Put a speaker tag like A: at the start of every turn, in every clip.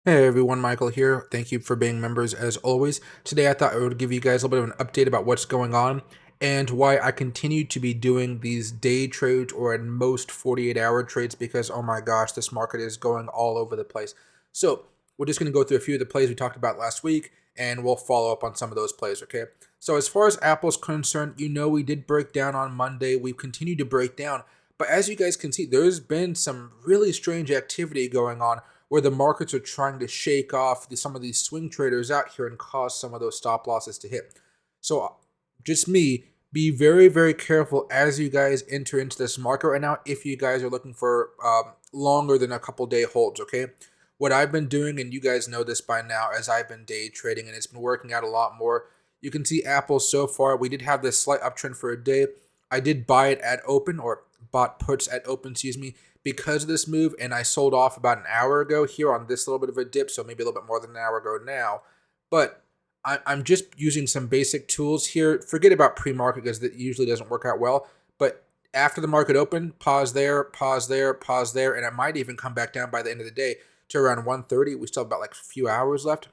A: Hey everyone, Michael here. Thank you for being members as always. Today I thought I would give you guys a little bit of an update about what's going on and why I continue to be doing these day trades or at most 48-hour trades because oh my gosh, this market is going all over the place. So we're just going to go through a few of the plays we talked about last week and we'll follow up on some of those plays, okay? So as far as Apple's concerned, we did break down on Monday. We've continued to break down. But as you guys can see, there's been some really strange activity going on where the markets are trying to shake off some of these swing traders out here and cause some of those stop losses to hit. So, just me, be very, very careful as you guys enter into this market right now if you guys are looking for longer than a couple day holds, okay? What I've been doing, and you guys know this by now, as I've been day trading and it's been working out a lot more. You can see Apple so far. We did have this slight uptrend for a day. I did buy it at open or bought puts at open, excuse me, because of this move, and I sold off about an hour ago here on this little bit of a dip, so maybe a little bit more than an hour ago now. But I'm just using some basic tools here. Forget about pre-market because that usually doesn't work out well. But after the market opened, pause there, pause there, pause there, and it might even come back down by the end of the day to around 1:30. We still have about like a few hours left.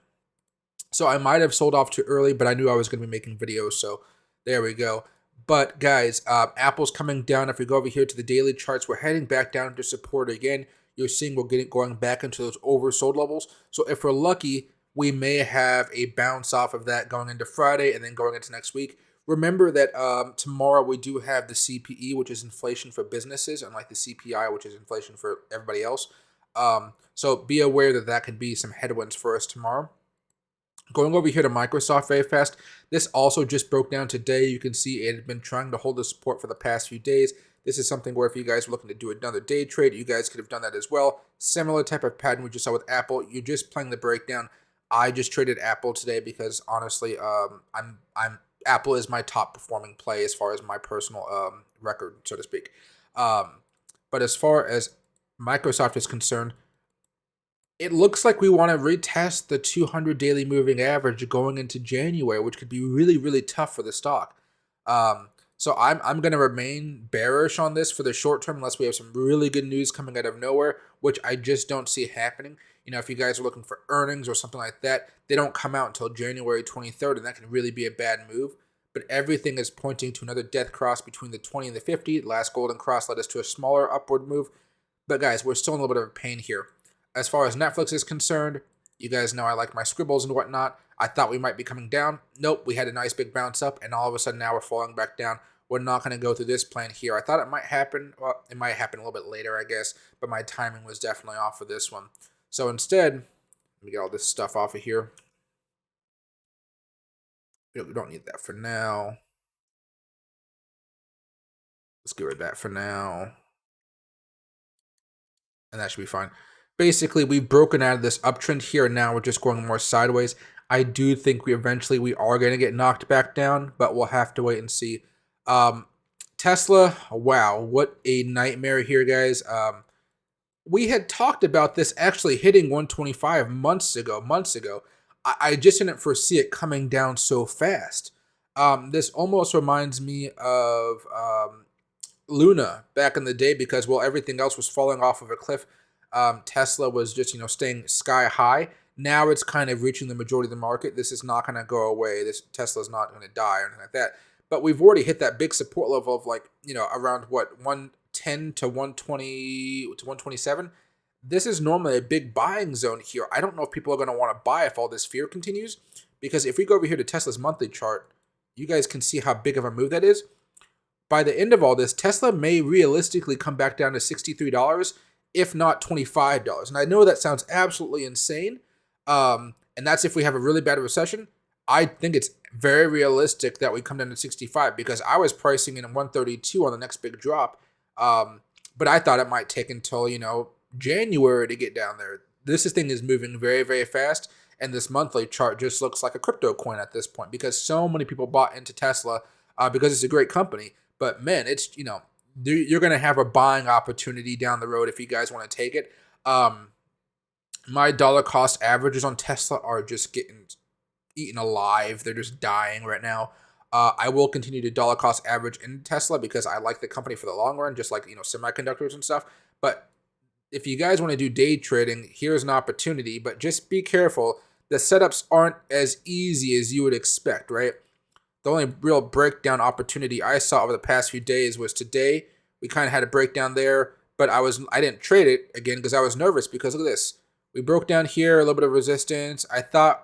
A: So I might have sold off too early, but I knew I was going to be making videos, so there we go. But guys, Apple's coming down. If we go over here to the daily charts, we're heading back down to support again. You're seeing we're getting going back into those oversold levels. So if we're lucky, we may have a bounce off of that going into Friday and then going into next week. Remember that tomorrow we do have the CPE, which is inflation for businesses, unlike the CPI, which is inflation for everybody else. So be aware that that could be some headwinds for us tomorrow. Going over here to Microsoft very fast, this also just broke down today. You can see it had been trying to hold the support for the past few days. This is something where if you guys were looking to do another day trade, you guys could have done that as well. Similar type of pattern we just saw with Apple. You're just playing the breakdown. I just traded Apple today because honestly, I'm Apple is my top performing play as far as my personal record, so to speak. But as far as Microsoft is concerned, it looks like we want to retest the 200 daily moving average going into January, which could be really, really tough for the stock. So I'm going to remain bearish on this for the short term unless we have some really good news coming out of nowhere, which I just don't see happening. If you guys are looking for earnings or something like that, they don't come out until January 23rd, and that can really be a bad move. But everything is pointing to another death cross between the 20 and the 50. Last golden cross led us to a smaller upward move. But guys, we're still in a little bit of pain here. As far as Netflix is concerned, you guys know I like my scribbles and whatnot. I thought we might be coming down. Nope, we had a nice big bounce up, and all of a sudden now we're falling back down. We're not going to go through this plan here. I thought it might happen. Well, it might happen a little bit later, I guess, but my timing was definitely off for this one. So instead, let me get all this stuff off of here. We don't need that for now. Let's get rid of that for now. And that should be fine. Basically, we've broken out of this uptrend here, and now we're just going more sideways. I do think we are going to get knocked back down, but we'll have to wait and see. Tesla, wow, what a nightmare here, guys. We had talked about this actually hitting 125 months ago. I just didn't foresee it coming down so fast. This almost reminds me of Luna back in the day because while everything else was falling off of a cliff, Tesla was just staying sky high. Now it's kind of reaching the majority of the market. This is not going to go away. This Tesla's not going to die or anything like that. But we've already hit that big support level of around what 110 to 120 to 127. This is normally a big buying zone here. I don't know if people are going to want to buy if all this fear continues, because if we go over here to Tesla's monthly chart, you guys can see how big of a move that is. By the end of all this, Tesla may realistically come back down to $63, if not $25. And I know that sounds absolutely insane, and that's if we have a really bad recession. I think it's very realistic that we come down to 65 because I was pricing in 132 on the next big drop, but I thought it might take until January to get down there. This thing is moving very, very fast, and this monthly chart just looks like a crypto coin at this point because so many people bought into Tesla because it's a great company. But man, it's you're going to have a buying opportunity down the road if you guys want to take it. My dollar cost averages on Tesla are just getting eaten alive. They're just dying right now. I will continue to dollar cost average in Tesla because I like the company for the long run, just like semiconductors and stuff. But if you guys want to do day trading, here's an opportunity, but just be careful. The setups aren't as easy as you would expect, right? The only real breakdown opportunity I saw over the past few days was today. We kind of had a breakdown there, but I didn't trade it again because I was nervous because look at this. We broke down here, a little bit of resistance. I thought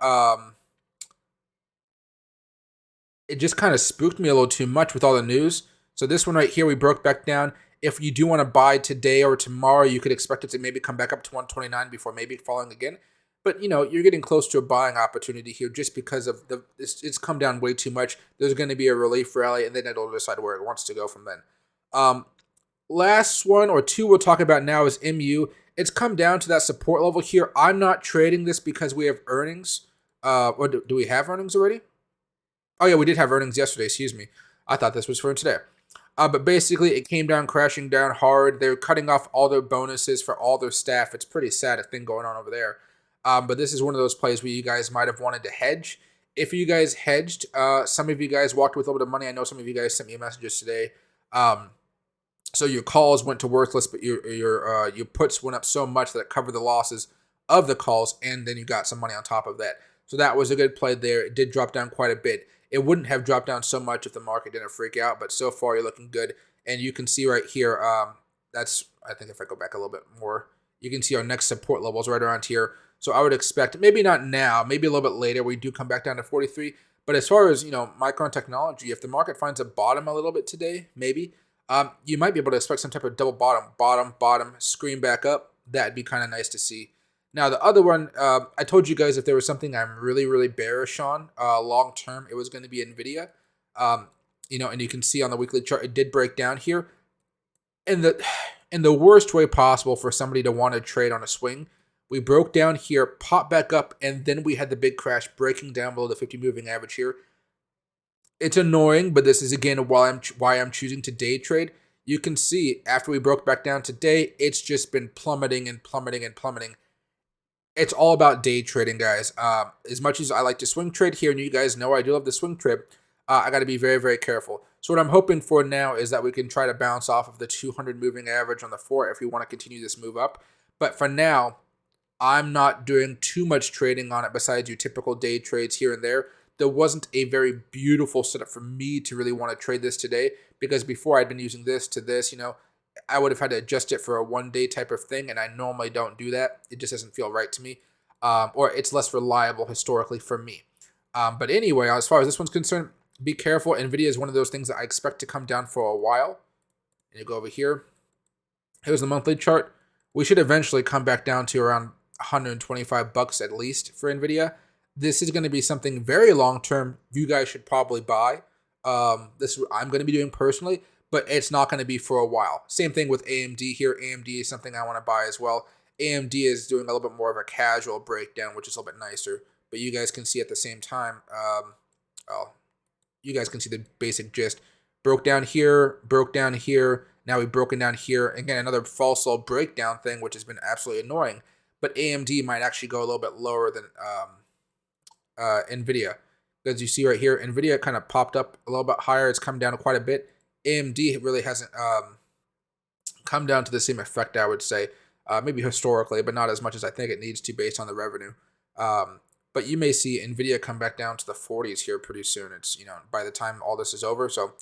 A: it just kind of spooked me a little too much with all the news. So this one right here, we broke back down. If you do want to buy today or tomorrow, you could expect it to maybe come back up to 129 before maybe falling again. But you're getting close to a buying opportunity here just because of it's come down way too much. There's going to be a relief rally, and then it'll decide where it wants to go from then. Last one or two we'll talk about now is MU. It's come down to that support level here. I'm not trading this because we have earnings. Or do we have earnings already? Oh yeah, we did have earnings yesterday. Excuse me. I thought this was for today. But basically, it came down crashing down hard. They're cutting off all their bonuses for all their staff. It's pretty sad thing going on over there. But this is one of those plays where you guys might have wanted to hedge. If you guys hedged, some of you guys walked with a little bit of money. I know some of you guys sent me messages today. So your calls went to worthless, but your puts went up so much that it covered the losses of the calls, and then you got some money on top of that. So that was a good play there. It did drop down quite a bit. It wouldn't have dropped down so much if the market didn't freak out, but so far you're looking good. And you can see right here, that's, I think if I go back a little bit more, you can see our next support levels right around here. So I would expect, maybe not now, maybe a little bit later, we do come back down to 43. But as far as, Micron technology, if the market finds a bottom a little bit today, maybe, you might be able to expect some type of double bottom, screen back up. That'd be kind of nice to see. Now, the other one, I told you guys if there was something I'm really, really bearish on long term, it was going to be NVIDIA. And you can see on the weekly chart, it did break down here. In the worst way possible for somebody to want to trade on a swing, we broke down here, popped back up, and then we had the big crash breaking down below the 50 moving average here. It's annoying, but this is, again, why I'm choosing to day trade. You can see after we broke back down today, it's just been plummeting and plummeting and plummeting. It's all about day trading, guys. As much as I like to swing trade here, and you guys know I do love the swing trade, I got to be very, very careful. So what I'm hoping for now is that we can try to bounce off of the 200 moving average on the 4 if we want to continue this move up. But for now, I'm not doing too much trading on it besides your typical day trades here and there. There wasn't a very beautiful setup for me to really want to trade this today because before I'd been using this to this, I would have had to adjust it for a one-day type of thing, and I normally don't do that. It just doesn't feel right to me, or it's less reliable historically for me. But anyway, as far as this one's concerned, be careful. NVIDIA is one of those things that I expect to come down for a while. And you go over here. Here's the monthly chart. We should eventually come back down to around 125 bucks at least for NVIDIA. This is going to be something very long-term. You guys should probably buy. This I'm going to be doing personally, but it's not going to be for a while. Same thing with AMD here. AMD is something I want to buy as well. AMD is doing a little bit more of a casual breakdown, which is a little bit nicer. But you guys can see at the same time, you guys can see the basic gist. Broke down here. Now we've broken down here. Again, another false low breakdown thing, which has been absolutely annoying. But AMD might actually go a little bit lower than NVIDIA. As you see right here, NVIDIA kind of popped up a little bit higher. It's come down quite a bit. AMD really hasn't come down to the same effect, I would say. Maybe historically, but not as much as I think it needs to based on the revenue. But you may see NVIDIA come back down to the 40s here pretty soon. It's, by the time all this is over. So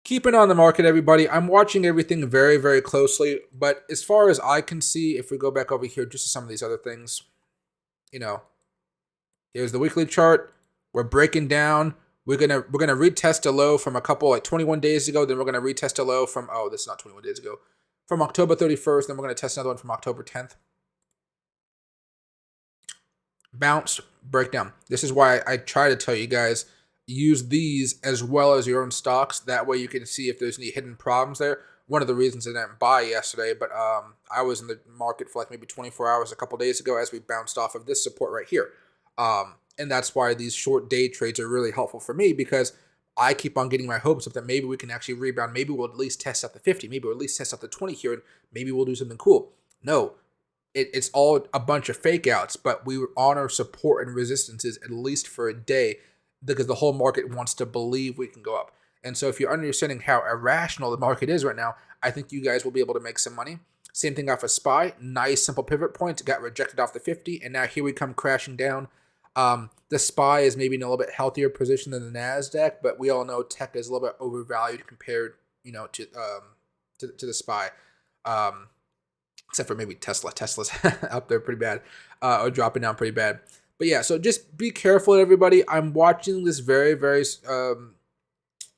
A: keep an eye on the market, everybody. I'm watching everything very, very closely. But as far as I can see, if we go back over here just to some of these other things, here's the weekly chart. We're breaking down. We're gonna retest a low from a couple 21 days ago. Then we're gonna retest a low from this is not 21 days ago, from October 31st. Then we're gonna test another one from October 10th. Bounce, breakdown. This is why I try to tell you guys, use these as well as your own stocks. That way you can see if there's any hidden problems there. One of the reasons I didn't buy yesterday, but I was in the market for like maybe 24 hours a couple days ago as we bounced off of this support right here. And that's why these short day trades are really helpful for me, because I keep on getting my hopes up that maybe we can actually rebound. Maybe we'll at least test out the 50. Maybe we'll at least test out the 20 here, and maybe we'll do something cool. No, it's all a bunch of fake outs, but we honor support and resistances at least for a day because the whole market wants to believe we can go up. And so if you're understanding how irrational the market is right now, I think you guys will be able to make some money. Same thing off of SPY. Nice simple pivot point. Got rejected off the 50, and now here we come crashing down. The SPY is maybe in a little bit healthier position than the Nasdaq, but we all know tech is a little bit overvalued compared, to the SPY. Except for maybe Tesla. Tesla's up there pretty bad, or dropping down pretty bad. But yeah, so just be careful, everybody. I'm watching this very, very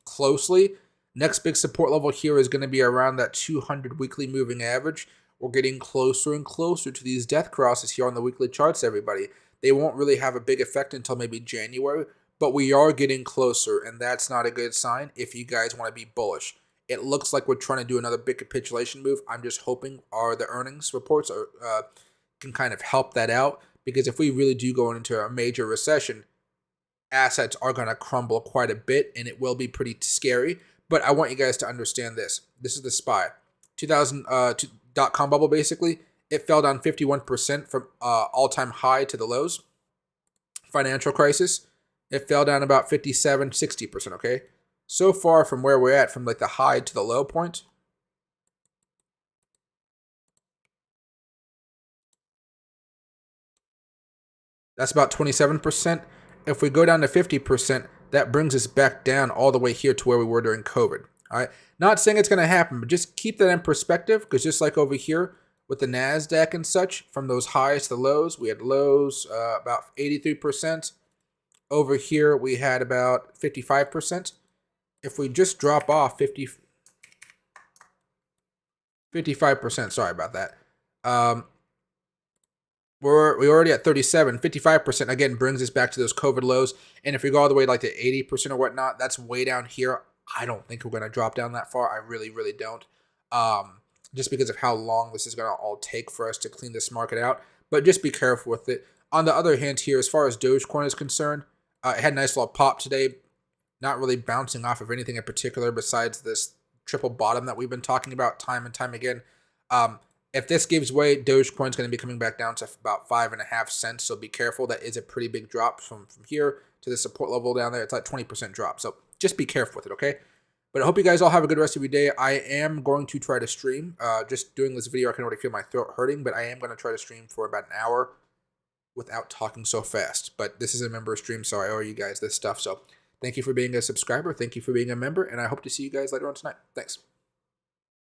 A: closely. Next big support level here is going to be around that 200 weekly moving average. We're getting closer and closer to these death crosses here on the weekly charts, everybody. They won't really have a big effect until maybe January, but we are getting closer, and that's not a good sign if you guys want to be bullish. It looks like we're trying to do another big capitulation move. I'm just hoping the earnings reports can kind of help that out, because if we really do go into a major recession, assets are going to crumble quite a bit, and it will be pretty scary. But I want you guys to understand this. This is the SPY. 2000 dot-com bubble, basically. It fell down 51% from all-time high to the lows. Financial crisis, it fell down about 57, 60%, okay? So far from where we're at, from like the high to the low point, that's about 27%. If we go down to 50%, that brings us back down all the way here to where we were during COVID. All right. Not saying it's going to happen, but just keep that in perspective, because just like over here with the NASDAQ and such, from those highs to the lows, we had lows about 83%. Over here, we had about 55%. If we just drop off 55%, sorry about that. We're already at 37, 55%, again, brings us back to those COVID lows. And if we go all the way like to 80% or whatnot, that's way down here. I don't think we're going to drop down that far. I really, really don't. Just because of how long this is going to all take for us to clean this market out. But just be careful with it. On the other hand here, as far as Dogecoin is concerned, it had a nice little pop today. Not really bouncing off of anything in particular besides this triple bottom that we've been talking about time and time again. If this gives way, Dogecoin's going to be coming back down to about 5.5 cents. So be careful. That is a pretty big drop from here to the support level down there. It's like 20% drop. So just be careful with it, okay? But I hope you guys all have a good rest of your day. I am going to try to stream. Just doing this video, I can already feel my throat hurting, but I am going to try to stream for about an hour without talking so fast. But this is a member stream, so I owe you guys this stuff. So thank you for being a subscriber. Thank you for being a member, and I hope to see you guys later on tonight. Thanks.